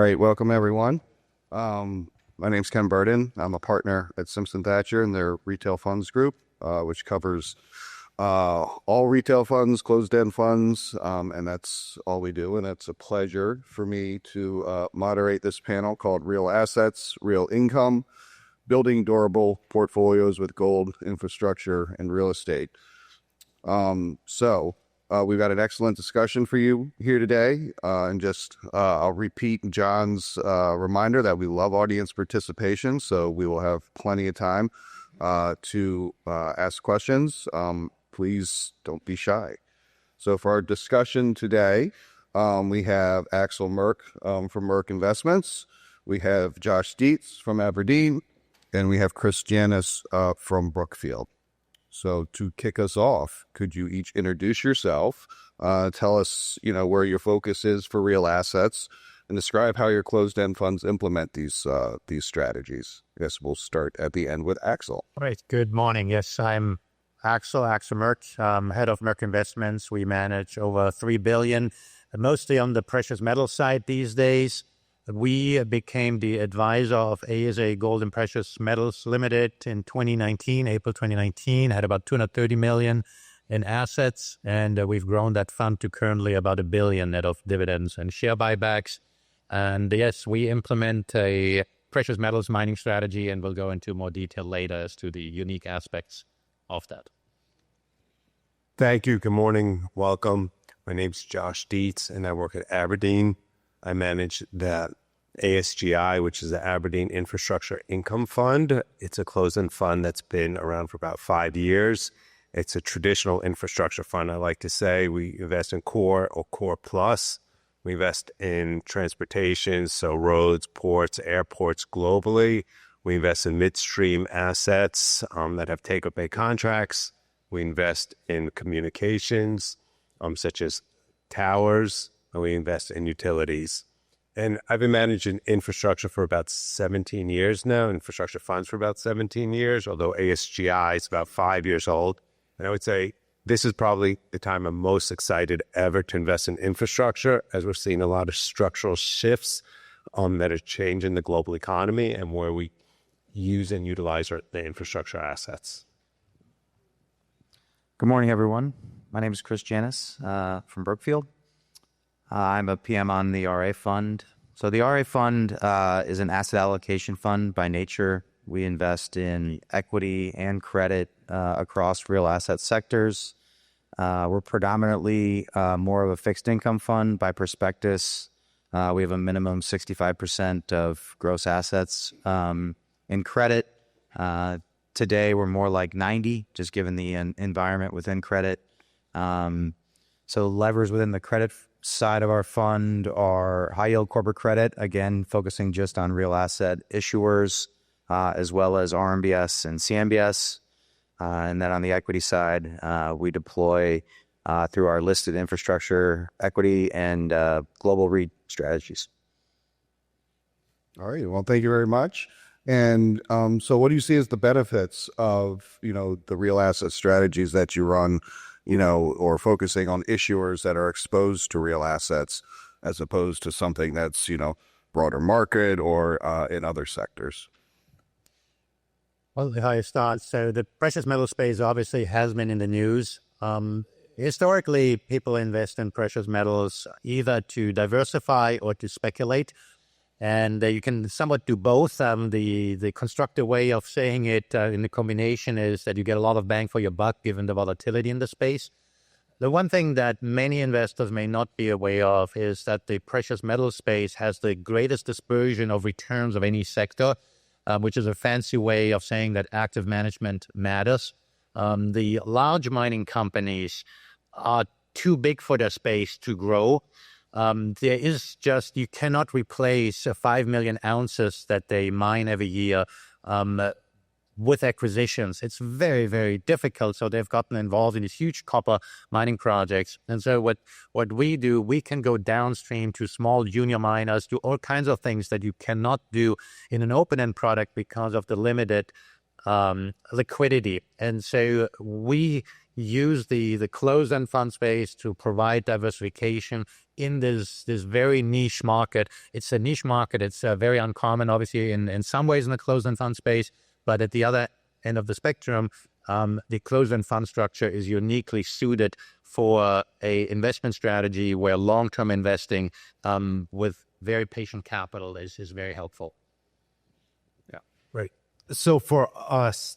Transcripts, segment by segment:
right, welcome everyone. My name's Ken Burdon. I'm a partner at Simpson Thacher in their retail funds group, which covers all retail funds, closed-end funds, and that's all we do. And it's a pleasure for me to moderate this panel called Real Assets, Real Income, Building Durable Portfolios with Gold, Infrastructure, and Real Estate. We've got an excellent discussion for you here today. I'll repeat John's reminder that we love audience participation, so we will have plenty of time to ask questions. Please don't be shy. So for our discussion today, we have Axel Merk from Merk Investments. We have Josh Duitz from Aberdeen, and we have Janus from Brookfield. So to kick us off, could you each introduce yourself, tell us, where your focus is for real assets, and describe how your closed-end funds implement these strategies? Yes, we'll start at the end with Axel. All right. Good morning. Yes, I'm Axel Merk, head of Merk Investments. We manage over $3 billion, mostly on the precious metal side these days. We became the advisor of ASA Gold and Precious Metals Limited in April 2019, had about $230 million in assets, and we've grown that fund to currently about $1 billion net of dividends and share buybacks. And yes, we implement a precious metals mining strategy, and we'll go into more detail later as to the unique aspects of that. Thank you. Good morning. Welcome. My name's Josh Duitz, and I work at Aberdeen. I manage the ASGI, which is the Aberdeen Infrastructure Income Fund. It's a closed-end fund that's been around for about 5 years. It's a traditional infrastructure fund, I like to say. We invest in core or core plus. We invest in transportation, so roads, ports, airports globally. We invest in midstream assets that have take-or-pay contracts. We invest in communications, such as towers, and we invest in utilities. And I've been managing infrastructure for about 17 years now, infrastructure funds for about 17 years, although ASGI is about 5 years old. And I would say this is probably the time I'm most excited ever to invest in infrastructure, as we're seeing a lot of structural shifts that are changing the global economy and where we use and utilize the infrastructure assets. Good morning, everyone. My name is Janus from Brookfield. I'm a PM on the RA fund. So the RA fund is an asset allocation fund by nature. We invest in equity and credit across real asset sectors. We're predominantly more of a fixed income fund by prospectus. We have a minimum 65% of gross assets in credit. Today, we're more like 90, just given the environment within credit. So levers within the credit side of our fund are high yield corporate credit, again, focusing just on real asset issuers, as well as RMBS and CMBS. And then on the equity side, we deploy through our listed infrastructure equity and global REIT strategies. All right. Well, thank you very much. And so what do you see as the benefits of, the real asset strategies that you run, or focusing on issuers that are exposed to real assets as opposed to something that's, broader market or in other sectors? Well, I start. So the precious metal space obviously has been in the news. Historically, people invest in precious metals either to diversify or to speculate. And you can somewhat do both. The constructive way of saying it in the combination is that you get a lot of bang for your buck given the volatility in the space. The one thing that many investors may not be aware of is that the precious metal space has the greatest dispersion of returns of any sector, which is a fancy way of saying that active management matters. The large mining companies are too big for their space to grow. You cannot replace 5 million ounces that they mine every year with acquisitions. It's very, very difficult. So they've gotten involved in these huge copper mining projects. And so what we do, we can go downstream to small junior miners, do all kinds of things that you cannot do in an open-end product because of the limited liquidity. And so we use the closed-end fund space to provide diversification in this very niche market. It's a niche market. It's very uncommon, obviously, in some ways in the closed-end fund space, but at the other end of the spectrum, the closed-end fund structure is uniquely suited for a investment strategy where long-term investing with very patient capital is very helpful. Yeah, right. So for us,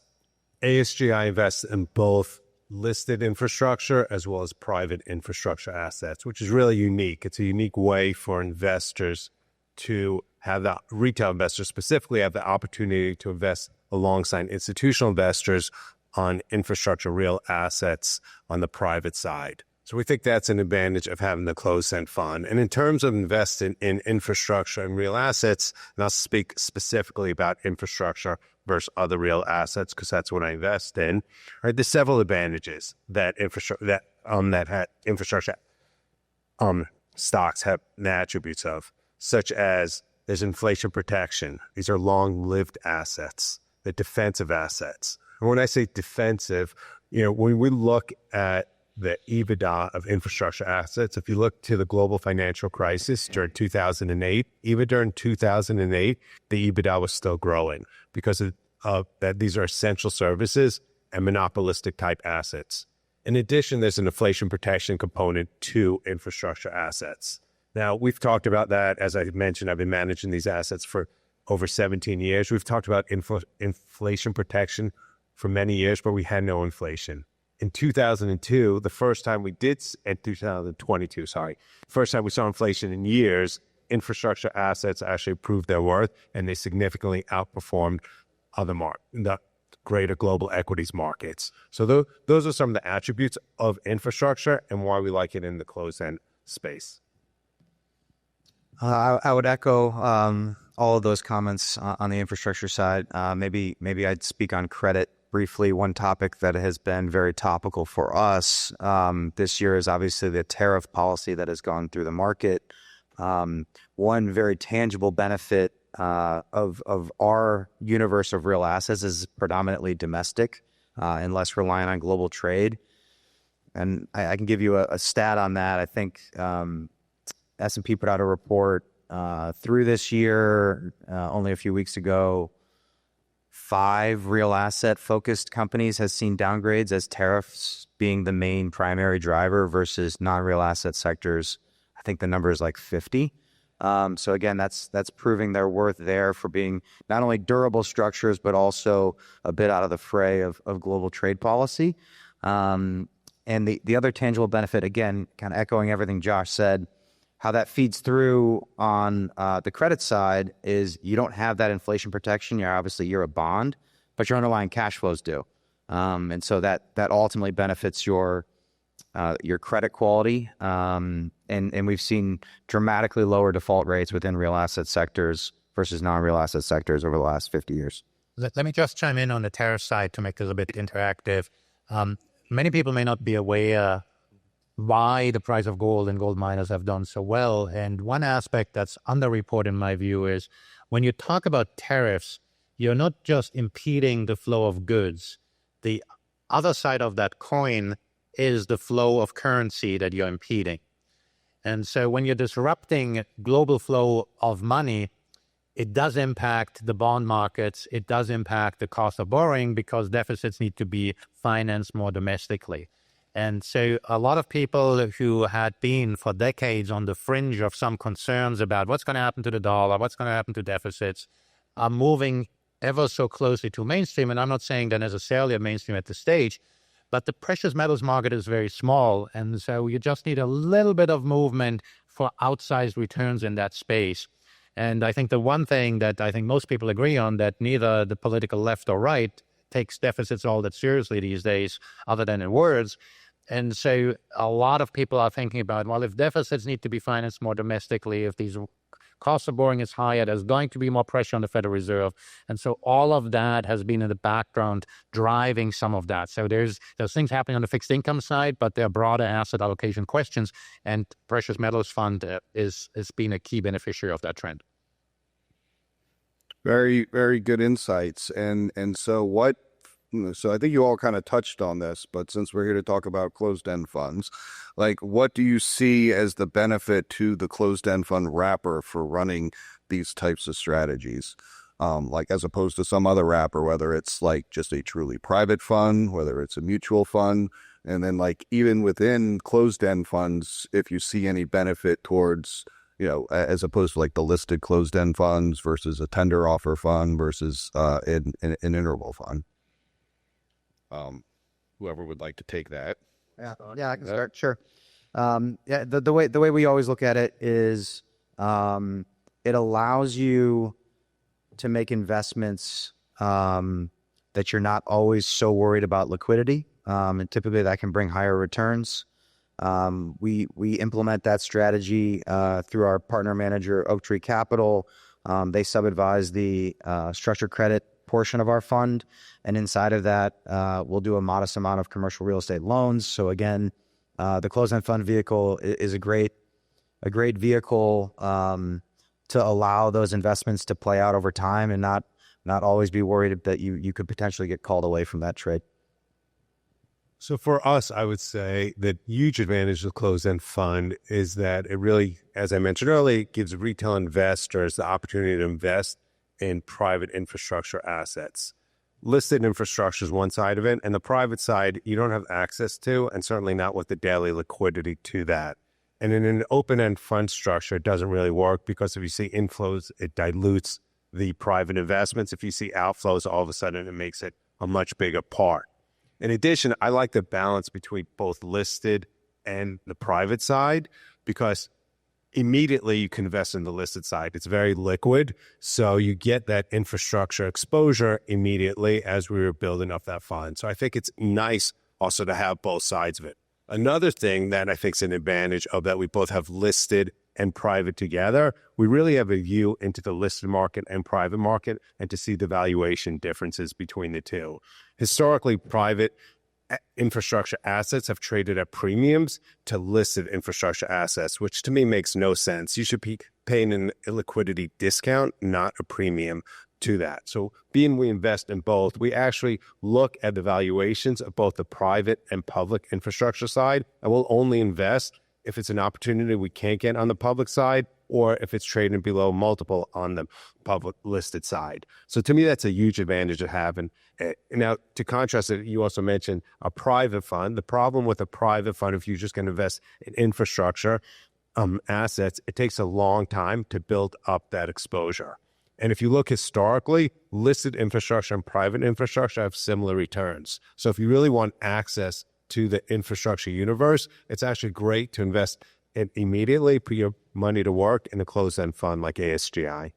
ASGI invests in both listed infrastructure as well as private infrastructure assets, which is really unique. It's a unique way for investors to have the retail investors specifically have the opportunity to invest alongside institutional investors on infrastructure, real assets on the private side. So we think that's an advantage of having the closed-end fund. And in terms of investing in infrastructure and real assets, and I'll speak specifically about infrastructure versus other real assets because that's what I invest in. Right, there's several advantages that infrastructure stocks have the attributes of, such as there's inflation protection. These are long-lived assets. They're defensive assets. And when I say defensive, when we look at the EBITDA of infrastructure assets, if you look to the global financial crisis during 2008, even during 2008, the EBITDA was still growing because of that. These are essential services and monopolistic type assets. In addition, there's an inflation protection component to infrastructure assets. Now, we've talked about that. As I mentioned, I've been managing these assets for over 17 years. We've talked about inflation protection for many years, but we had no inflation. In 2022, the first time we did, in 2022, first time we saw inflation in years, infrastructure assets actually proved their worth, and they significantly outperformed the greater global equities markets. So those are some of the attributes of infrastructure and why we like it in the closed-end space. I would echo all of those comments on the infrastructure side. Maybe I'd speak on credit briefly. One topic that has been very topical for us this year is obviously the tariff policy that has gone through the market. One very tangible benefit of our universe of real assets is predominantly domestic and less reliant on global trade. And I can give you a stat on that. I think S&P put out a report through this year, only a few weeks ago. 5 real asset focused companies has seen downgrades as tariffs being the main primary driver versus non-real asset sectors. I think the number is like 50. So again, that's proving their worth there for being not only durable structures, but also a bit out of the fray of global trade policy. And the other tangible benefit, again, kind of echoing everything Josh said, how that feeds through on the credit side is you don't have that inflation protection. You're a bond, but your underlying cash flows do. And so that ultimately benefits your credit quality. And we've seen dramatically lower default rates within real asset sectors versus non-real asset sectors over the last 50 years. Let me just chime in on the tariff side to make this a bit interactive. Many people may not be aware why the price of gold and gold miners have done so well. And one aspect that's underreported in my view is when you talk about tariffs, you're not just impeding the flow of goods. The other side of that coin is the flow of currency that you're impeding. And so when you're disrupting global flow of money, it does impact the bond markets. It does impact the cost of borrowing because deficits need to be financed more domestically. And so a lot of people who had been for decades on the fringe of some concerns about what's going to happen to the dollar, what's going to happen to deficits, are moving ever so closely to mainstream. And I'm not saying they're necessarily a mainstream at this stage, but the precious metals market is very small. And so you just need a little bit of movement for outsized returns in that space. And I think the one thing that I think most people agree on, that neither the political left or right takes deficits all that seriously these days, other than in words. And so a lot of people are thinking about, well, if deficits need to be financed more domestically, if these costs of borrowing is higher, there's going to be more pressure on the Federal Reserve. And so all of that has been in the background driving some of that. So there's things happening on the fixed income side, but there are broader asset allocation questions. And Precious Metals Fund is being a key beneficiary of that trend. Very, very good insights. And so what So I think you all kind of touched on this, but since we're here to talk about closed-end funds, like what do you see as the benefit to the closed-end fund wrapper for running these types of strategies? Like as opposed to some other wrapper, whether it's like just a truly private fund, whether it's a mutual fund, and then like even within closed-end funds, if you see any benefit towards, as opposed to like the listed closed-end funds versus a tender offer fund versus an interval fund. Whoever would like to take that. Yeah, I can start. Sure. The way we always look at it is it allows you to make investments that you're not always so worried about liquidity, and typically that can bring higher returns. We implement that strategy through our partner manager, Oaktree Capital. They sub-advise the structured credit portion of our fund, and inside of that, we'll do a modest amount of commercial real estate loans. So again, the closed-end fund vehicle is a great vehicle to allow those investments to play out over time and not always be worried that you could potentially get called away from that trade. So for us, I would say the huge advantage of the closed-end fund is that it really, as I mentioned earlier, gives retail investors the opportunity to invest in private infrastructure assets. Listed infrastructure is one side of it, and the private side you don't have access to, and certainly not with the daily liquidity to that. And in an open-end fund structure, it doesn't really work because if you see inflows, it dilutes the private investments. If you see outflows, all of a sudden it makes it a much bigger part. In addition, I like the balance between both listed and the private side because immediately you can invest in the listed side. It's very liquid, so you get that infrastructure exposure immediately as we were building up that fund. So I think it's nice also to have both sides of it. Another thing that I think is an advantage of that we both have listed and private together, we really have a view into the listed market and private market and to see the valuation differences between the two. Historically, private infrastructure assets have traded at premiums to listed infrastructure assets, which to me makes no sense. You should be paying an illiquidity discount, not a premium to that. So being we invest in both, we actually look at the valuations of both the private and public infrastructure side, and we'll only invest if it's an opportunity we can't get on the public side or if it's trading below multiple on the public listed side. So to me, that's a huge advantage to have. And now to contrast it, you also mentioned a private fund. The problem with a private fund, if you're just going to invest in infrastructure assets, it takes a long time to build up that exposure. And if you look historically, listed infrastructure and private infrastructure have similar returns. So if you really want access to the infrastructure universe, it's actually great to invest in immediately, put your money to work in a closed-end fund like ASGI.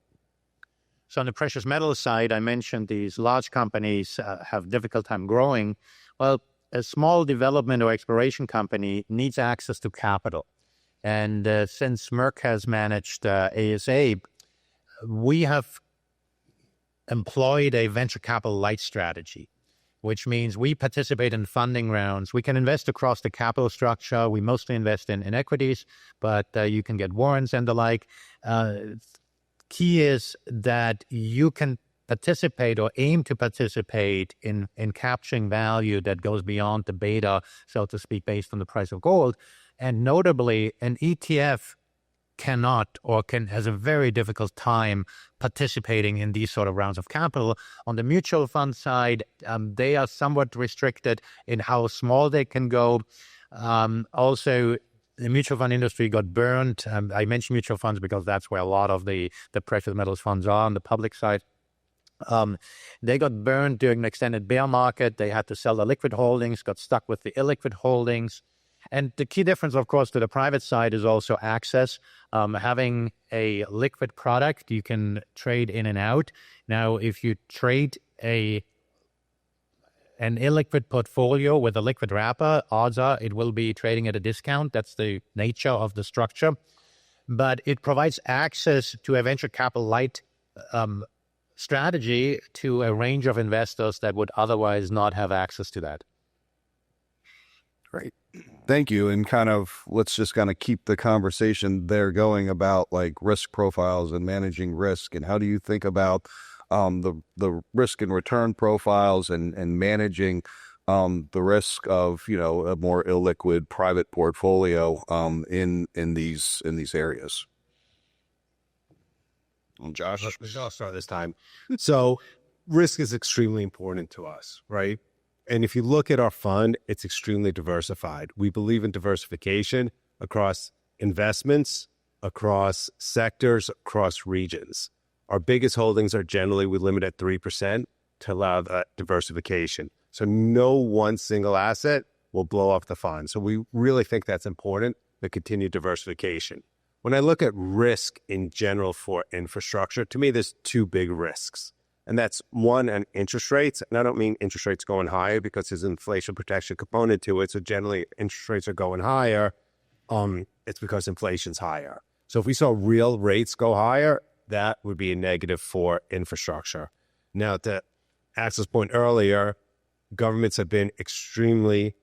So on the precious metals side, I mentioned these large companies have difficult time growing. Well, a small development or exploration company needs access to capital. And since Merk has managed ASA, we have employed a venture capital light strategy, which means we participate in funding rounds. We can invest across the capital structure. We mostly invest in equities, but you can get warrants and the like. Key is that you can participate or aim to participate in capturing value that goes beyond the beta, so to speak, based on the price of gold. And notably, an ETF cannot or has a very difficult time participating in these sort of rounds of capital. On the mutual fund side, they are somewhat restricted in how small they can go. Also, the mutual fund industry got burned. I mention mutual funds because that's where a lot of the precious metals funds are on the public side. They got burned during an extended bear market. They had to sell the liquid holdings, got stuck with the illiquid holdings. And the key difference, of course, to the private side is also access. Having a liquid product, you can trade in and out. Now, if you trade an illiquid portfolio with a liquid wrapper, odds are it will be trading at a discount. That's the nature of the structure. But it provides access to a venture capital light strategy to a range of investors that would otherwise not have access to that. Great. Thank you. And let's just keep the conversation there going about like risk profiles and managing risk. And how do you think about the risk and return profiles and managing the risk of a more illiquid private portfolio in these areas. Josh, I'll start this time. So risk is extremely important to us, right? And if you look at our fund, it's extremely diversified. We believe in diversification across investments, across sectors, across regions. Our biggest holdings are generally, we limit at 3% to allow that diversification. So no one single asset will blow off the fund. So we really think that's important, the continued diversification. When I look at risk in general for infrastructure, to me, there's two big risks. And that's one, on interest rates. And I don't mean interest rates going higher because there's an inflation protection component to it. So generally, interest rates are going higher. It's because inflation's higher. So if we saw real rates go higher, that would be a negative for infrastructure. Now, to Axel's point earlier, governments have been extremely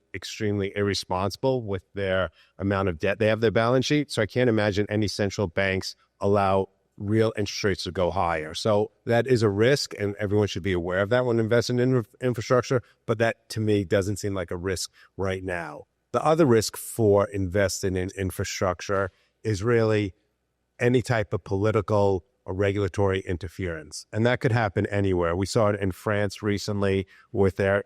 irresponsible with their amount of debt they have their balance sheet. So I can't imagine any central banks allow real interest rates to go higher. So that is a risk, and everyone should be aware of that when investing in infrastructure. But that, to me, doesn't seem like a risk right now. The other risk for investing in infrastructure is really any type of political or regulatory interference. And that could happen anywhere. We saw it in France recently with their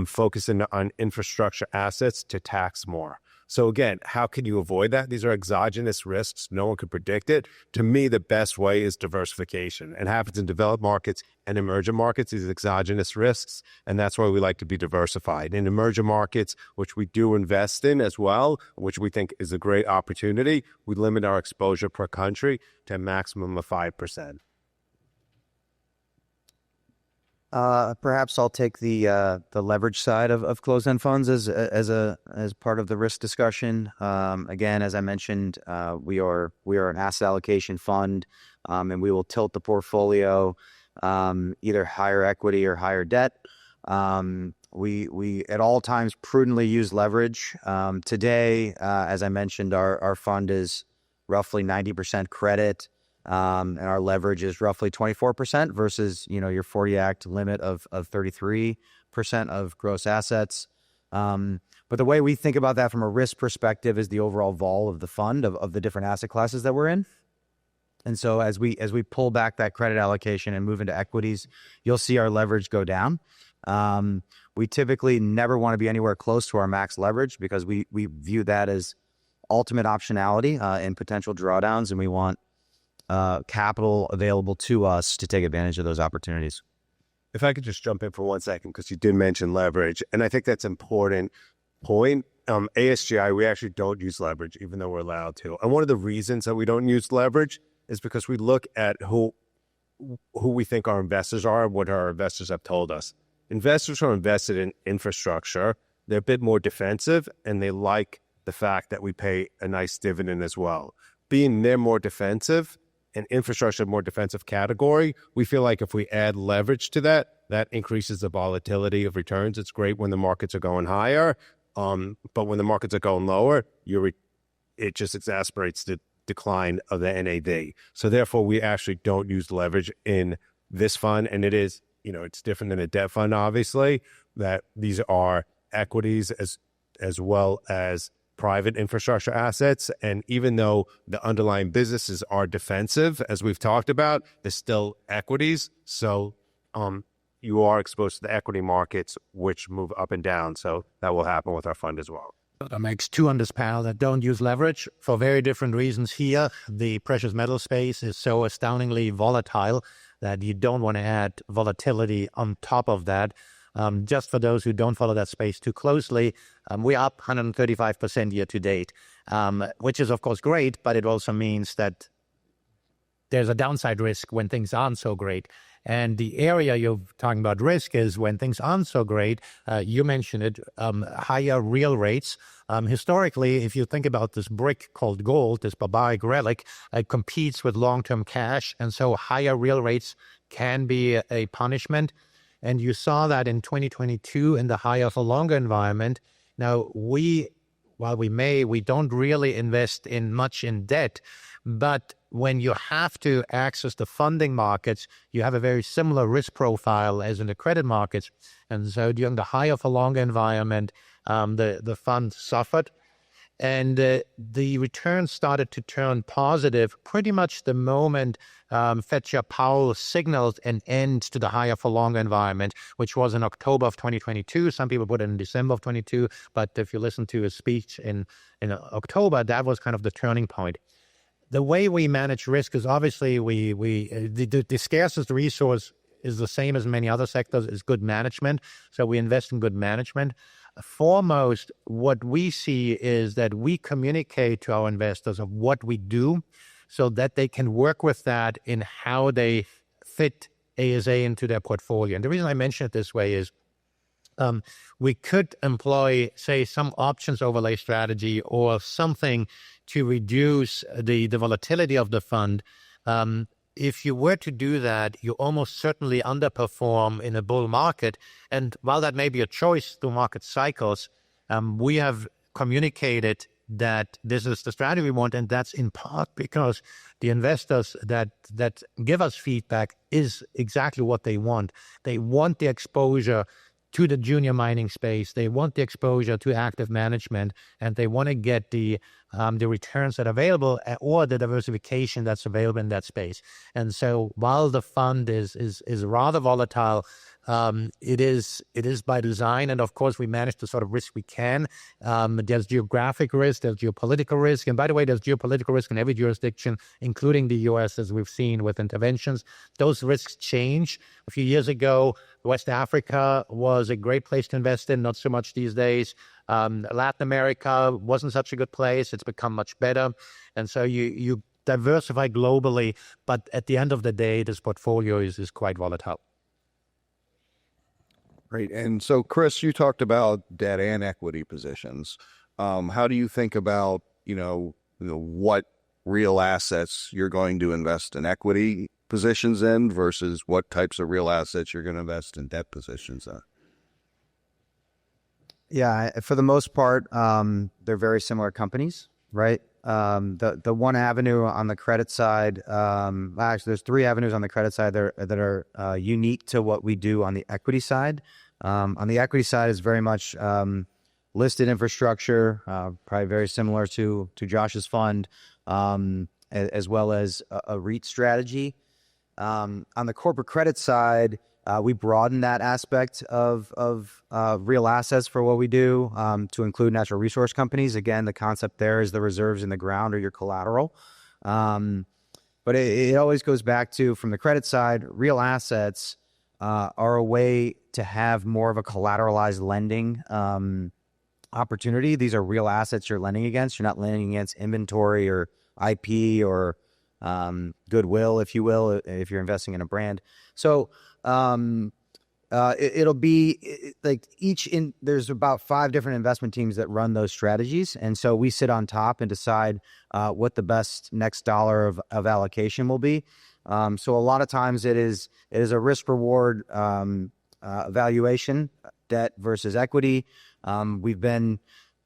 focusing on infrastructure assets to tax more. So again, how can you avoid that? These are exogenous risks. No one could predict it. To me, the best way is diversification. It happens in developed markets and emerging markets, these exogenous risks. And that's why we like to be diversified. In emerging markets, which we do invest in as well, which we think is a great opportunity, we limit our exposure per country to a maximum of 5%. Perhaps I'll take the leverage side of closed-end funds as part of the risk discussion. Again, as I mentioned, we are an asset allocation fund, and we will tilt the portfolio either higher equity or higher debt. We at all times prudently use leverage. Today, as I mentioned, our fund is roughly 90% credit. And our leverage is roughly 24% versus, your 40 Act limit of 33% of gross assets. But the way we think about that from a risk perspective is the overall vol of the fund of the different asset classes that we're in. And so as we pull back that credit allocation and move into equities, you'll see our leverage go down. We typically never want to be anywhere close to our max leverage because we view that as ultimate optionality in potential drawdowns, and we want capital available to us to take advantage of those opportunities. If I could just jump in for 1 second, because you did mention leverage, and I think that's an important point. ASGI, we actually don't use leverage, even though we're allowed to. And one of the reasons that we don't use leverage is because we look at who we think our investors are and what our investors have told us. Investors who are invested in infrastructure, they're a bit more defensive, and they like the fact that we pay a nice dividend as well. Being they're more defensive, and infrastructure more defensive category, we feel like if we add leverage to that, that increases the volatility of returns. It's great when the markets are going higher, but when the markets are going lower, it just exacerbates the decline of the NAV. So therefore, we actually don't use leverage in this fund, and it is, it's different than a debt fund, obviously, that these are equities as well as private infrastructure assets. And even though the underlying businesses are defensive, as we've talked about, there's still equities. So you are exposed to the equity markets, which move up and down. So that will happen with our fund as well. That makes two on this panel that don't use leverage for very different reasons. Here, the precious metal space is so astoundingly volatile that you don't want to add volatility on top of that. Just for those who don't follow that space too closely, we're up 135% year to date, which is, of course, great, but it also means that there's a downside risk when things aren't so great. And the area you're talking about risk is when things aren't so great, you mentioned it, higher real rates. Historically, if you think about this brick called gold, this barbaric relic, it competes with long-term cash, and so higher real rates can be a punishment. And you saw that in 2022 in the higher for longer environment. Now, while we don't really invest in much in debt, But when you have to access the funding markets, you have a very similar risk profile as in the credit markets. And so during the higher for longer environment, the fund suffered. And the returns started to turn positive pretty much the moment Fed Powell signaled an end to the higher for longer environment, which was in October of 2022. Some people put it in December of 22, but if you listen to his speech in October, that was kind of the turning point. The way we manage risk is obviously the scarcest resource is the same as many other sectors, is good management. So we invest in good management. Foremost, what we see is that we communicate to our investors of what we do so that they can work with that in how they fit ASA into their portfolio. And the reason I mention it this way is we could employ, say, some options overlay strategy or something to reduce the volatility of the fund. If you were to do that, you almost certainly underperform in a bull market. And while that may be a choice through market cycles, we have communicated that this is the strategy we want. And that's in part because the investors that give us feedback is exactly what they want. They want the exposure to the junior mining space. They want the exposure to active management, and they want to get the returns that are available or the diversification that's available in that space. And so while the fund is rather volatile, it is by design. And of course, we manage the sort of risk we can. There's geographic risk, there's geopolitical risk. And by the way, there's geopolitical risk in every jurisdiction, including the U.S., as we've seen with interventions. Those risks change. A few years ago, West Africa was a great place to invest in, not so much these days. Latin America wasn't such a good place. It's become much better. And so you diversify globally, but at the end of the day, this portfolio is quite volatile. Great. And so, Chris, you talked about debt and equity positions. How do you think about, what real assets you're going to invest in equity positions in versus what types of real assets you're going to invest in debt positions in? Yeah, for the most part, they're very similar companies, right? The one avenue on the credit side, actually, there's three avenues on the credit side that are unique to what we do on the equity side. On the equity side is very much listed infrastructure, probably very similar to Josh's fund, as well as a REIT strategy. On the corporate credit side, we broaden that aspect of real assets for what we do to include natural resource companies. Again, the concept there is the reserves in the ground or your collateral. But it always goes back to, from the credit side, real assets are a way to have more of a collateralized lending opportunity. These are real assets you're lending against. You're not lending against inventory or IP or goodwill, if you will, if you're investing in a brand. So it'll be like there's about 5 different investment teams that run those strategies. And so we sit on top and decide what the best next dollar of allocation will be. So a lot of times it is a risk reward evaluation, debt versus equity. We've been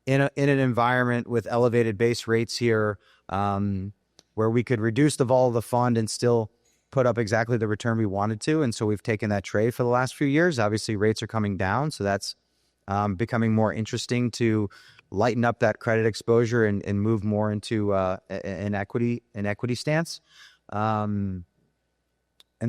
in an environment with elevated base rates here, where we could reduce the vol of the fund and still put up exactly the return we wanted to. And so we've taken that trade for the last few years. Obviously, rates are coming down, so that's becoming more interesting to lighten up that credit exposure and move more into an equity stance. And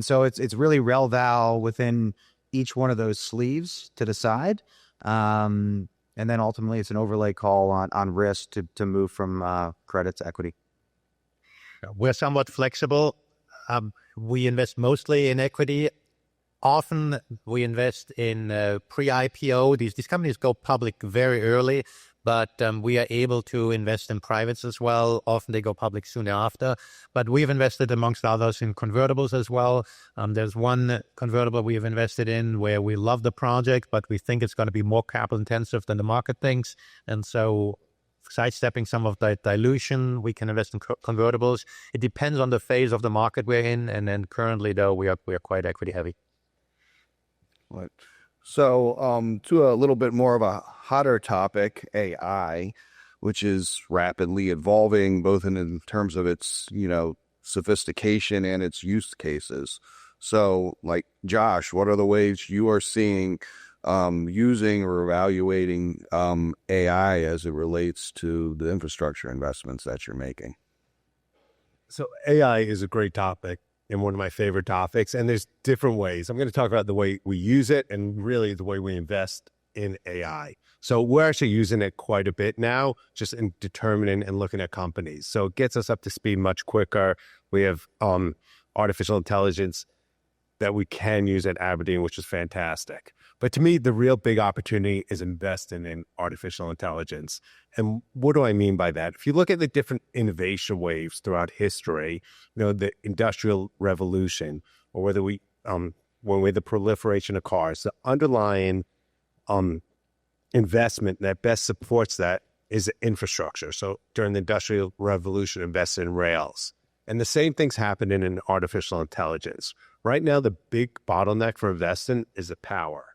so it's really rel val within each one of those sleeves to decide. And then ultimately it's an overlay call on risk to move from credit to equity. We're somewhat flexible. We invest mostly in equity. Often we invest in pre-IPO. These companies go public very early, but we are able to invest in privates as well. Often they go public soon after. But we've invested, amongst others, in convertibles as well. There's one convertible we have invested in where we love the project, but we think it's going to be more capital intensive than the market thinks. And so sidestepping some of that dilution, we can invest in convertibles. It depends on the phase of the market we're in. And then currently, though, we are quite equity heavy. So to a little bit more of a hotter topic, AI. which is rapidly evolving, both in terms of its, sophistication and its use cases. So, like, Josh, what are the ways you are seeing using or evaluating AI as it relates to the infrastructure investments that you're making? So AI is a great topic and one of my favorite topics, and there's different ways. I'm going to talk about the way we use it and really the way we invest in AI. So we're actually using it quite a bit now, just in determining and looking at companies. So it gets us up to speed much quicker. We have artificial intelligence that we can use at Aberdeen, which is fantastic. But to me, the real big opportunity is investing in artificial intelligence. And what do I mean by that? If you look at the different innovation waves throughout history, the Industrial Revolution, or whether when we're the proliferation of cars, the underlying investment that best supports that is infrastructure. So during the Industrial Revolution, invested in rails. And the same thing's happening in artificial intelligence. Right now, the big bottleneck for investing is the power.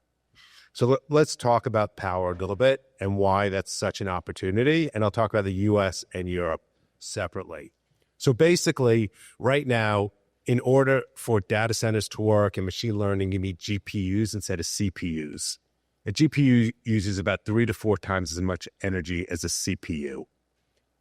So let's talk about power a little bit and why that's such an opportunity. And I'll talk about the US and Europe separately. So basically, right now, in order for data centers to work and machine learning, you need GPUs instead of CPUs. A GPU uses about 3 to 4 times as much energy as a CPU.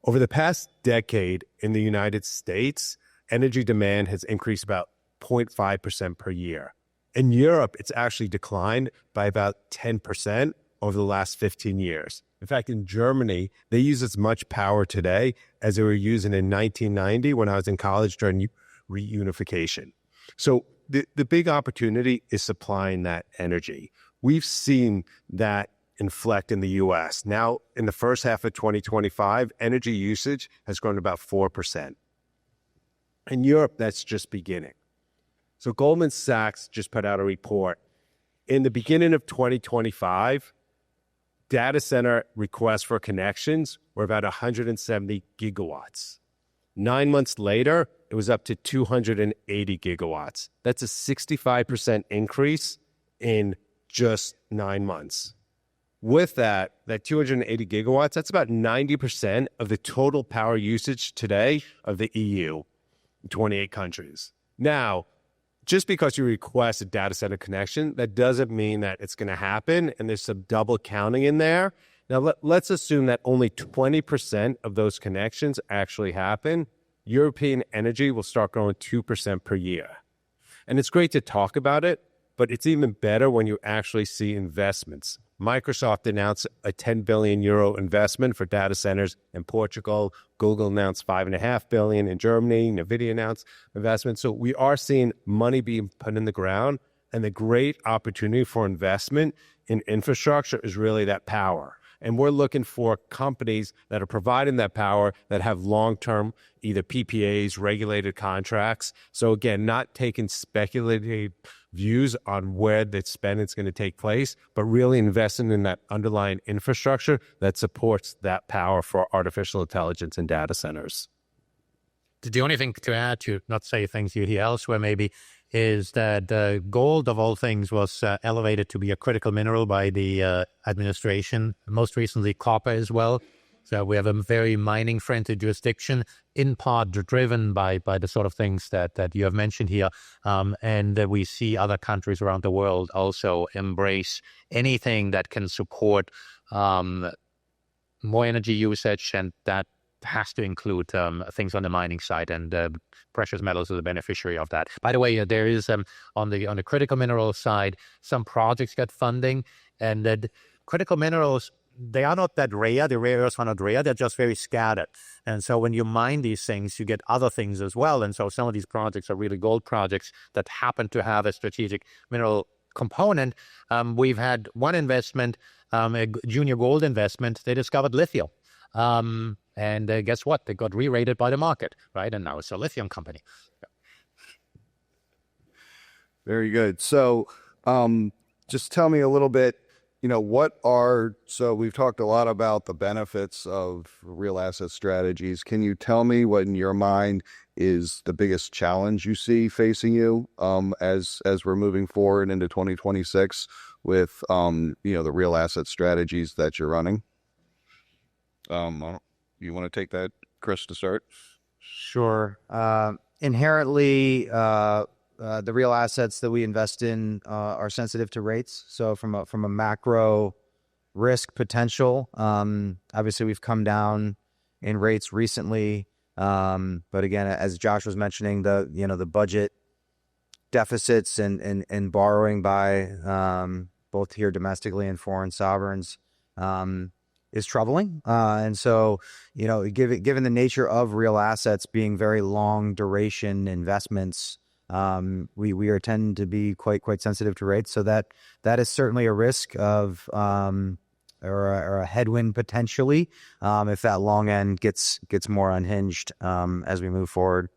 Over the past decade in the United States, energy demand has increased about 0.5% per year. In Europe, it's actually declined by about 10% over the last 15 years. In fact, in Germany, they use as much power today as they were using in 1990 when I was in college during reunification. So the big opportunity is supplying that energy. We've seen that inflect in the U.S. Now, in the first half of 2025, energy usage has grown about 4%. In Europe, that's just beginning. So Goldman Sachs just put out a report. In the beginning of 2025, data center requests for connections were about 170 gigawatts. 9 months later, it was up to 280 gigawatts. That's a 65% increase in just 9 months. With that 280 gigawatts, that's about 90% of the total power usage today of the EU, 28 countries. Now, just because you request a data center connection, that doesn't mean that it's going to happen, and there's some double counting in there. Now, let's assume that only 20% of those connections actually happen. European energy will start growing 2% per year. And it's great to talk about it, but it's even better when you actually see investments. Microsoft announced a 10 billion euro investment for data centers in Portugal. Google announced $5.5 billion in Germany. NVIDIA announced investment. So we are seeing money being put in the ground. And the great opportunity for investment in infrastructure is really that power. And we're looking for companies that are providing that power that have long-term either PPAs, regulated contracts. So again, not taking speculative views on where the spend is going to take place, but really investing in that underlying infrastructure that supports that power for artificial intelligence and data centers. The only thing to add, to not say things you hear elsewhere maybe, is that gold, of all things, was elevated to be a critical mineral by the administration, most recently copper as well. So we have a very mining-friendly jurisdiction, in part driven by the sort of things that you have mentioned here. And we see other countries around the world also embrace anything that can support more energy usage, and that has to include things on the mining side, and precious metals are the beneficiary of that. By the way, there is on the critical mineral side, some projects get funding, and that critical minerals, they are not that rare. The rare earths are not rare. They're just very scattered. And so when you mine these things, you get other things as well. And so some of these projects are really gold projects that happen to have a strategic mineral component. We've had one investment, a junior gold investment. They discovered lithium. And guess what? They got re-rated by the market, right? And now it's a lithium company. Very good. So just tell me a little bit, so we've talked a lot about the benefits of real asset strategies. Can you tell me what in your mind is the biggest challenge you see facing you as we're moving forward into 2026 with, the real asset strategies that you're running? You want to take that, Chris, to start? Sure. Inherently, the real assets that we invest in are sensitive to rates. So from a macro risk potential, obviously we've come down in rates recently. But again, as Josh was mentioning, the budget deficits and borrowing by both here domestically and foreign sovereigns is troubling. And so, given the nature of real assets being very long duration investments, we are tending to be quite sensitive to rates. So that is certainly a risk of or a headwind potentially if that long end gets more unhinged as we move forward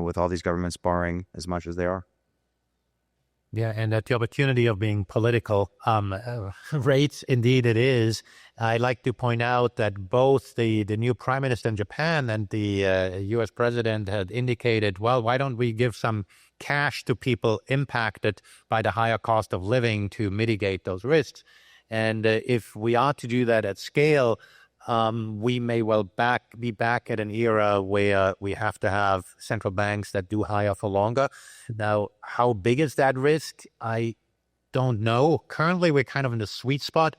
with all these governments borrowing as much as they are. Yeah, and the opportunity of being political rates, indeed it is. I'd like to point out that both the new prime minister in Japan and the U.S. president had indicated, well, why don't we give some cash to people impacted by the higher cost of living to mitigate those risks? And if we are to do that at scale, we may well be back at an era where we have to have central banks that do higher for longer. Now, how big is that risk? I don't know. Currently, we're kind of in the sweet spot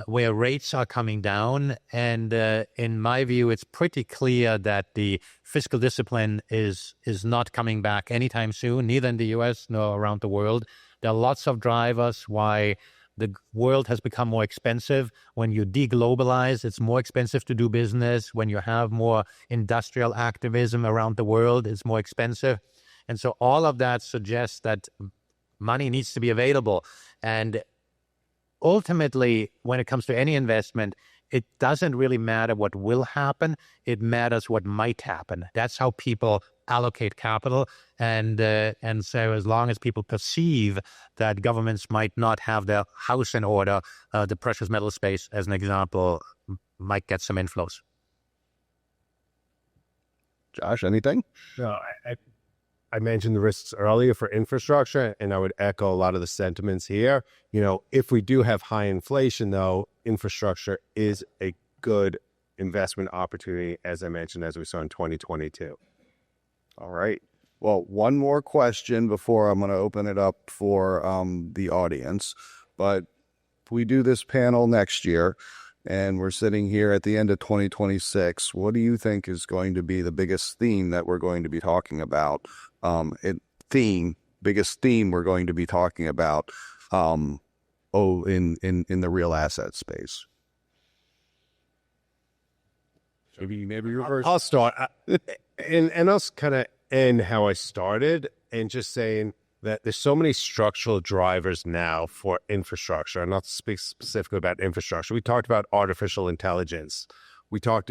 where rates are coming down. And in my view, it's pretty clear that the fiscal discipline is not coming back anytime soon, neither in the U.S. nor around the world. There are lots of drivers why the world has become more expensive. When you deglobalize, it's more expensive to do business. When you have more industrial activism around the world, it's more expensive. And so all of that suggests that money needs to be available. And ultimately, when it comes to any investment, it doesn't really matter what will happen. It matters what might happen. That's how people allocate capital. And so as long as people perceive that governments might not have their house in order, the precious metal space, as an example, might get some inflows. Josh, anything? No, I mentioned the risks earlier for infrastructure, and I would echo a lot of the sentiments here. If we do have high inflation, though, infrastructure is a good investment opportunity, as I mentioned, as we saw in 2022. All right. Well, one more question before I'm going to open it up for the audience. But if we do this panel next year and we're sitting here at the end of 2026, what do you think is going to be the biggest theme that we're going to be talking about? Biggest theme we're going to be talking about in the real asset space? Maybe you're first. I'll start. And I'll kind of end how I started and just saying that there's so many structural drivers now for infrastructure. I'm not speak specifically about infrastructure. We talked about artificial intelligence. We talked,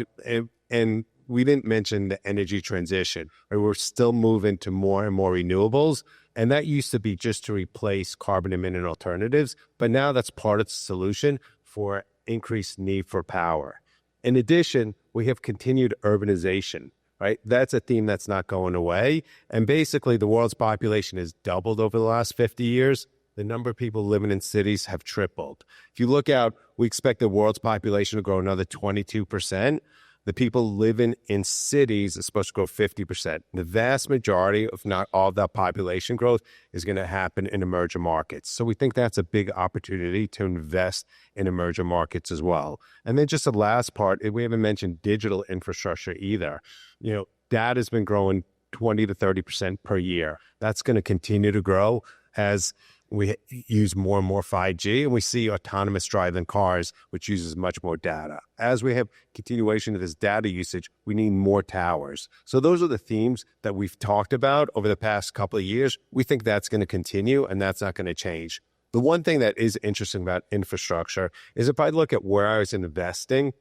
and we didn't mention the energy transition. Right? We're still moving to more and more renewables. And that used to be just to replace carbon emitting alternatives. But now that's part of the solution for increased need for power. In addition, we have continued urbanization. Right? That's a theme that's not going away. And basically, the world's population has doubled over the last 50 years. The number of people living in cities have tripled. If you look out, we expect the world's population to grow another 22%. The people living in cities is supposed to grow 50%. The vast majority, if not all of that population growth, is going to happen in emerging markets. So we think that's a big opportunity to invest in emerging markets as well. And then just the last part, we haven't mentioned digital infrastructure either. Data has been growing 20 to 30% per year. That's going to continue to grow as we use more and more 5G, and we see autonomous driving cars, which uses much more data. As we have continuation of this data usage, we need more towers. So those are the themes that we've talked about over the past couple of years. We think that's going to continue, and that's not going to change. The one thing that is interesting about infrastructure is if I look at where I was investing,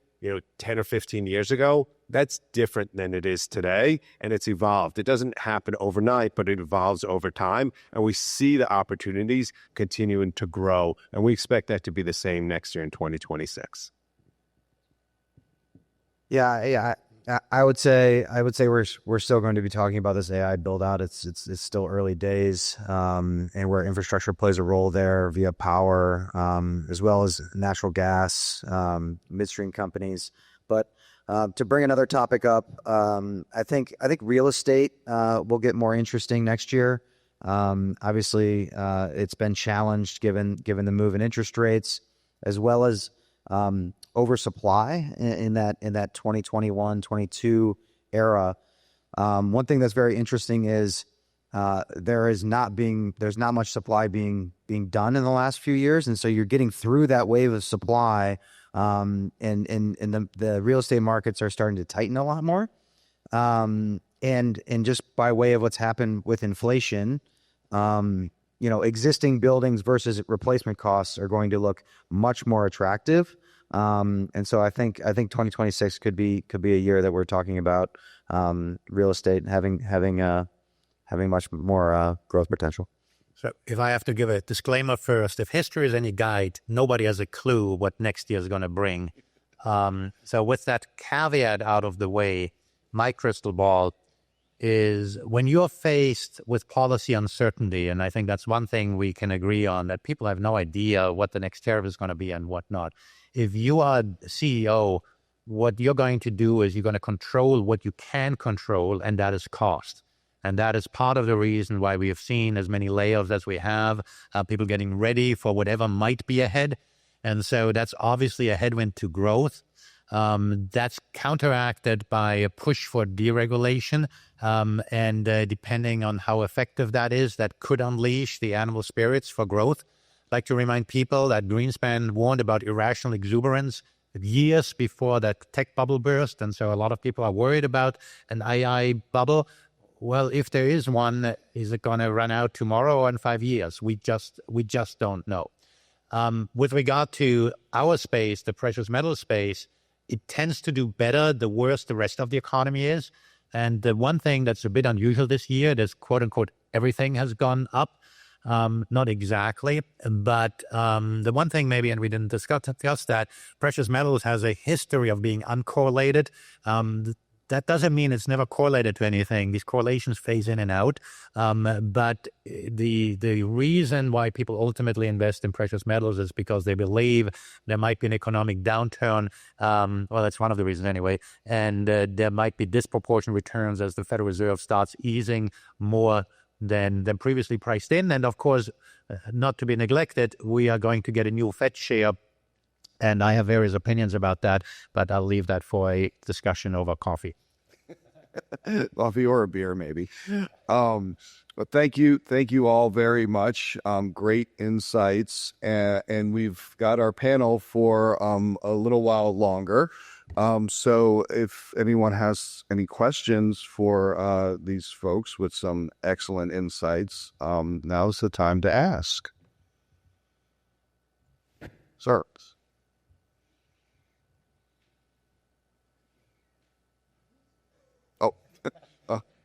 10 or 15 years ago, that's different than it is today, and it's evolved. It doesn't happen overnight, but it evolves over time, and we see the opportunities continuing to grow, and we expect that to be the same next year in 2026. Yeah. I would say we're still going to be talking about this AI build out. It's still early days, and where infrastructure plays a role there via power, as well as natural gas, midstream companies. But to bring another topic up, I think real estate will get more interesting next year. Obviously, it's been challenged given the move in interest rates, as well as oversupply in that 2021-22 era. One thing that's very interesting is there's not much supply being done in the last few years, and so you're getting through that wave of supply, and the real estate markets are starting to tighten a lot more. And just by way of what's happened with inflation, existing buildings versus replacement costs are going to look much more attractive. And so I think 2026 could be a year that we're talking about real estate having much more growth potential. So if I have to give a disclaimer first, if history is any guide, nobody has a clue what next year is going to bring. So with that caveat out of the way, my crystal ball is when you're faced with policy uncertainty, and I think that's one thing we can agree on, that people have no idea what the next tariff is going to be and whatnot. If you are CEO, what you're going to do is you're going to control what you can control, and that is cost. And that is part of the reason why we have seen as many layoffs as we have, people getting ready for whatever might be ahead. And so that's obviously a headwind to growth. That's counteracted by a push for deregulation. And depending on how effective that is, that could unleash the animal spirits for growth. I'd like to remind people that Greenspan warned about irrational exuberance years before that tech bubble burst. And so a lot of people are worried about an AI bubble. Well, if there is one, is it going to run out tomorrow or in 5 years? We just don't know. With regard to our space, the precious metal space, it tends to do better the worse the rest of the economy is. And the one thing that's a bit unusual this year, there's quote unquote, everything has gone up. Not exactly, but the one thing maybe, and we didn't discuss that, precious metals has a history of being uncorrelated. That doesn't mean it's never correlated to anything. These correlations phase in and out. But the reason why people ultimately invest in precious metals is because they believe there might be an economic downturn. Well, that's one of the reasons anyway. And there might be disproportionate returns as the Federal Reserve starts easing more than previously priced in. And of course, not to be neglected, we are going to get a new Fed chair. And I have various opinions about that, but I'll leave that for a discussion over coffee. Coffee or a beer, maybe. But thank you all very much. Great insights, and we've got our panel for a little while longer. So if anyone has any questions for these folks with some excellent insights, now's the time to ask. Sir.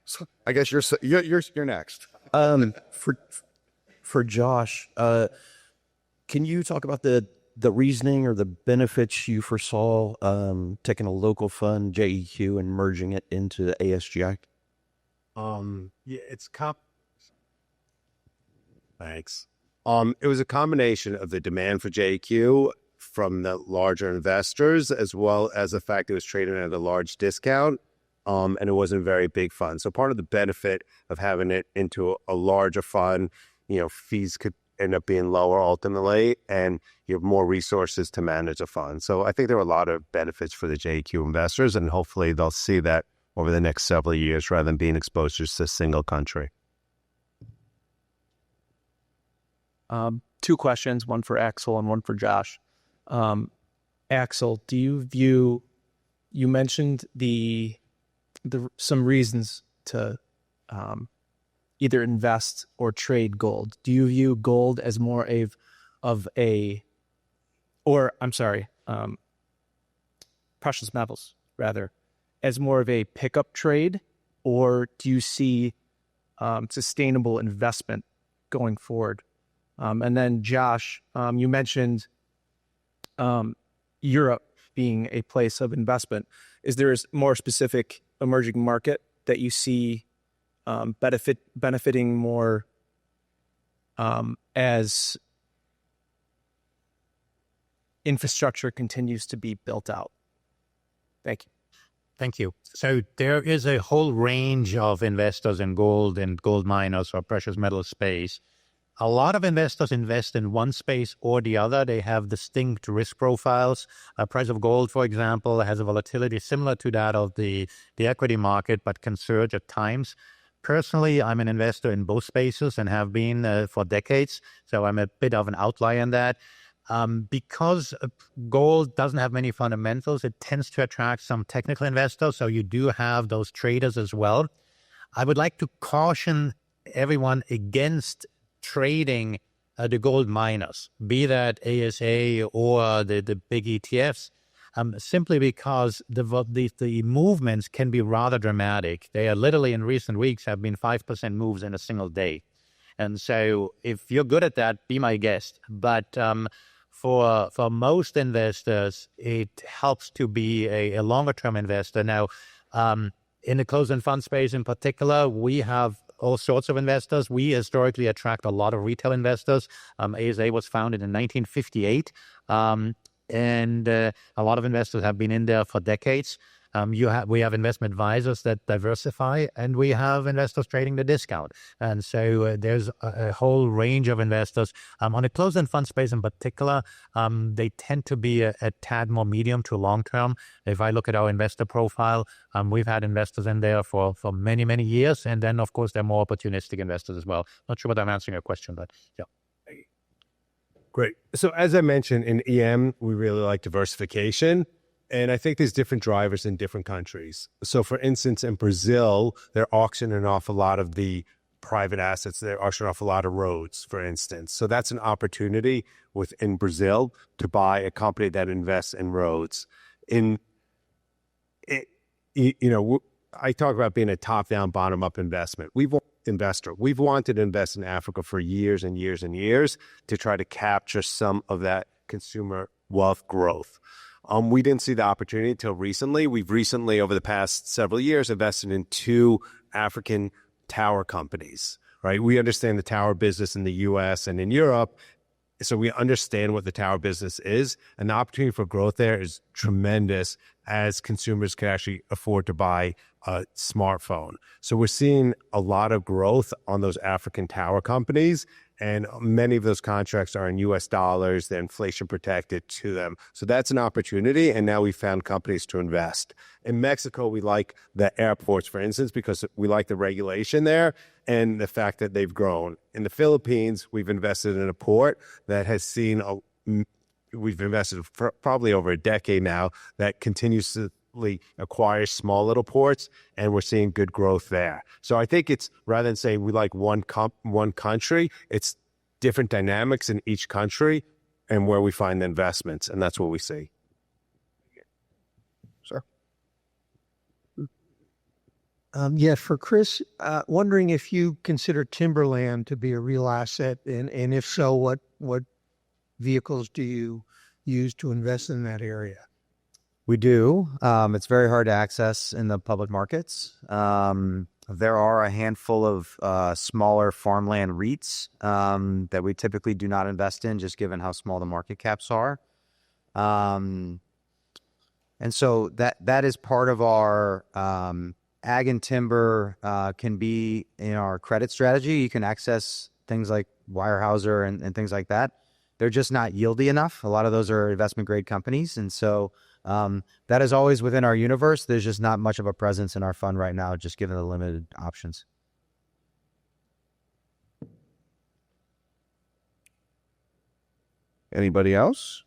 So I guess you're next. For Josh, can you talk about the reasoning or the benefits you foresaw taking a local fund, JEQ, and merging it into the ASGI? Thanks. It was a combination of the demand for JEQ from the larger investors, as well as the fact it was traded at a large discount. And it wasn't a very big fund. So part of the benefit of having it into a larger fund, fees could end up being lower ultimately, and you have more resources to manage a fund. So I think there are a lot of benefits for the JQ investors, and hopefully they'll see that over the next several years rather than being exposed to just a single country. 2 questions, one for Axel and one for Josh. Axel, you mentioned some reasons to either invest or trade gold. Do you view gold as more precious metals rather, as more of a pickup trade, or do you see sustainable investment going forward? And then Josh, you mentioned Europe being a place of investment. Is there a more specific emerging market that you see benefiting more as infrastructure continues to be built out? Thank you. Thank you. So there is a whole range of investors in gold and gold miners or precious metal space. A lot of investors invest in one space or the other. They have distinct risk profiles. Price of gold, for example, has a volatility similar to that of the equity market, but can surge at times. Personally, I'm an investor in both spaces and have been for decades, so I'm a bit of an outlier in that. Because gold doesn't have many fundamentals, it tends to attract some technical investors, so you do have those traders as well. I would like to caution everyone against trading the gold miners, be that ASA or the big ETFs, simply because the movements can be rather dramatic. They are literally in recent weeks have been 5% moves in a single day. And so if you're good at that, be my guest. But for most investors, it helps to be a longer-term investor. Now, in the closed-end fund space in particular, we have all sorts of investors. We historically attract a lot of retail investors. ASA was founded in 1958, and a lot of investors have been in there for decades. We have investment advisors that diversify, and we have investors trading the discount. And so there's a whole range of investors. On the closed-end fund space in particular, they tend to be a tad more medium to long term. If I look at our investor profile, we've had investors in there for many, many years. And then, of course, there are more opportunistic investors as well. Not sure whether I'm answering your question, but yeah. Great. So as I mentioned, in EM, we really like diversification. And I think there's different drivers in different countries. So for instance, in Brazil, they're auctioning off a lot of the private assets. They're auctioning off a lot of roads, for instance. So that's an opportunity within Brazil to buy a company that invests in roads. I talk about being a top-down, bottom-up investment. We've wanted to invest in Africa for years and years and years to try to capture some of that consumer wealth growth. We didn't see the opportunity until recently. We've recently, over the past several years, invested in 2 African tower companies, right? We understand the tower business in the U.S. and in Europe, so we understand what the tower business is, and the opportunity for growth there is tremendous as consumers can actually afford to buy a smartphone. So we're seeing a lot of growth on those African tower companies, and many of those contracts are in U.S. dollars. They're inflation protected to them. So that's an opportunity, and now we found companies to invest. In Mexico, we like the airports, for instance, because we like the regulation there and the fact that they've grown. In the Philippines, we've invested in a port that has seen we've invested for probably over a decade now that continues to acquire small little ports, and we're seeing good growth there. So I think it's, rather than saying we like one country, it's different dynamics in each country and where we find the investments, and that's what we see. Sir? Yeah, for Chris, wondering if you consider timberland to be a real asset, and if so, what vehicles do you use to invest in that area? We do. It's very hard to access in the public markets. There are a handful of smaller farmland REITs that we typically do not invest in, just given how small the market caps are. And so that is part of our ag and timber can be in our credit strategy. You can access things like Weyerhaeuser and things like that. They're just not yieldy enough. A lot of those are investment grade companies. And so that is always within our universe. There's just not much of a presence in our fund right now, just given the limited options. Anybody else?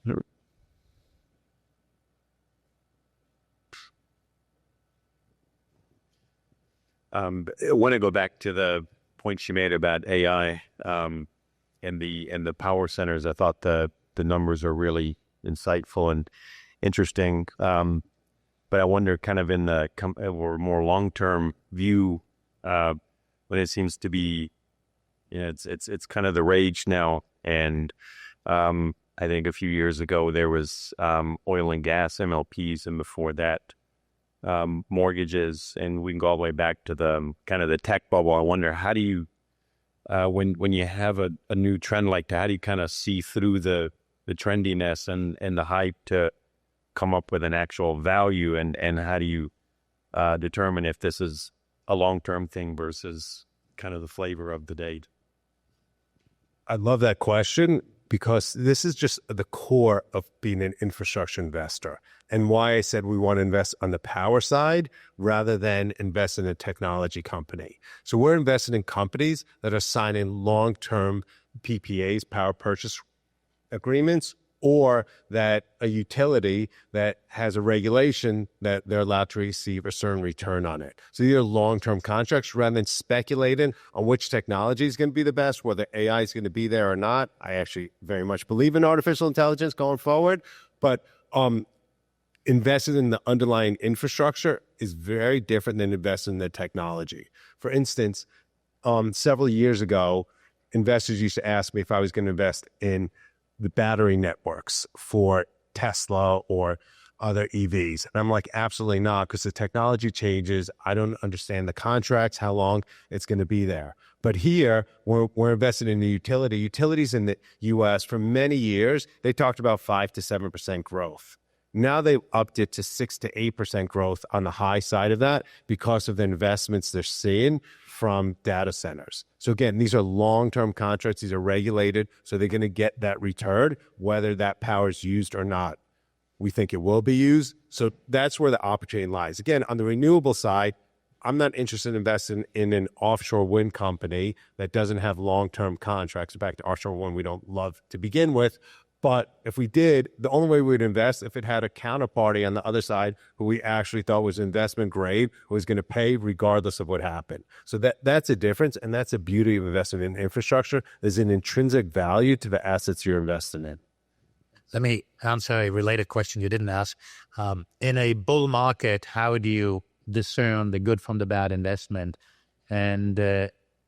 I want to go back to the point she made about AI and the power centers. I thought the numbers are really insightful and interesting. But I wonder, kind of in the or more long-term view, when it seems to be, it's kind of the rage now. And I think a few years ago there was oil and gas MLPs, and before that mortgages, and we can go all the way back to the kind of the tech bubble. I wonder, how do you when you have a new trend like that, how do you kind of see through the trendiness and the hype to come up with an actual value, and how do you determine if this is a long-term thing versus kind of the flavor of the date? I love that question, because this is just the core of being an infrastructure investor, and why I said we want to invest on the power side rather than invest in a technology company. So we're investing in companies that are signing long-term PPAs, power purchase agreements, or that a utility that has a regulation that they're allowed to receive a certain return on it. So these are long-term contracts rather than speculating on which technology is going to be the best, whether AI is going to be there or not. I actually very much believe in artificial intelligence going forward, but investing in the underlying infrastructure is very different than investing in the technology. For instance, several years ago, investors used to ask me if I was going to invest in the battery networks for Tesla or other EVs. And I'm like, absolutely not, because the technology changes. I don't understand the contracts, how long it's going to be there. But here, we're invested in the utility. Utilities in the U.S. for many years, they talked about 5 to 7% growth. Now they've upped it to 6 to 8% growth on the high side of that because of the investments they're seeing from data centers. So again, these are long-term contracts. These are regulated, so they're going to get that return, whether that power is used or not. We think it will be used. So that's where the opportunity lies. Again, on the renewable side, I'm not interested in investing in an offshore wind company that doesn't have long-term contracts. In fact, offshore wind we don't love to begin with. But if we did, the only way we'd invest if it had a counterparty on the other side who we actually thought was investment grade, who was going to pay regardless of what happened. So that's a difference, and that's the beauty of investing in infrastructure. There's an intrinsic value to the assets you're investing in. Let me answer a related question you didn't ask. In a bull market, how do you discern the good from the bad investment? And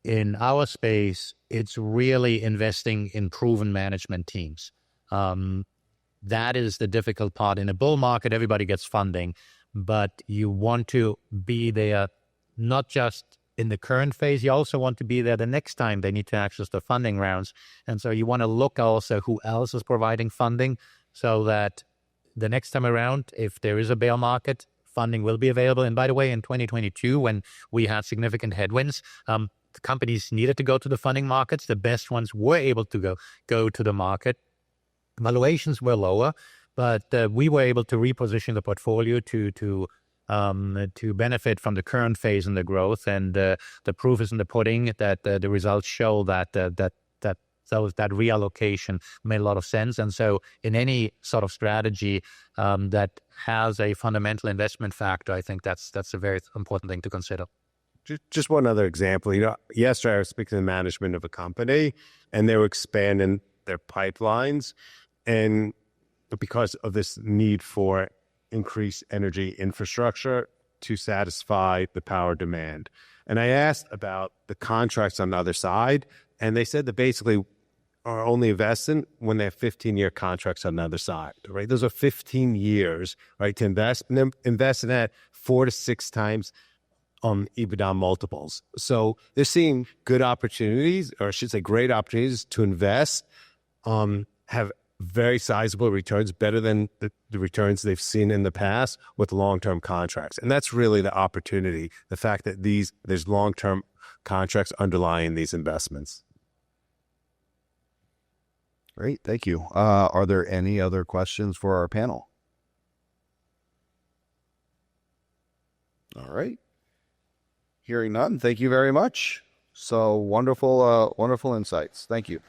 in our space, it's really investing in proven management teams. That is the difficult part. In a bull market, everybody gets funding, but you want to be there not just in the current phase, you also want to be there the next time they need to access the funding rounds. And so you want to look also who else is providing funding, so that the next time around, if there is a bear market, funding will be available. And by the way, in 2022, when we had significant headwinds, the companies needed to go to the funding markets. The best ones were able to go to the market. Valuations were lower, but we were able to reposition the portfolio to benefit from the current phase in the growth. And the proof is in the pudding that the results show that reallocation made a lot of sense. And so in any sort of strategy that has a fundamental investment factor, I think that's a very important thing to consider. Just one other example. Yesterday I was speaking to the management of a company, and they were expanding their pipelines, and because of this need for increased energy infrastructure to satisfy the power demand. And I asked about the contracts on the other side, and they said that basically are only investing when they have 15-year contracts on the other side, right? Those are 15 years, right, to invest, and then invest in that 4 to 6 times EBITDA multiples. So they're seeing good opportunities, or I should say great opportunities to invest, have very sizable returns, better than the returns they've seen in the past with long-term contracts. And that's really the opportunity, the fact that there's long-term contracts underlying these investments. Great, thank you. Are there any other questions for our panel? All right. Hearing none, thank you very much. So wonderful insights. Thank you.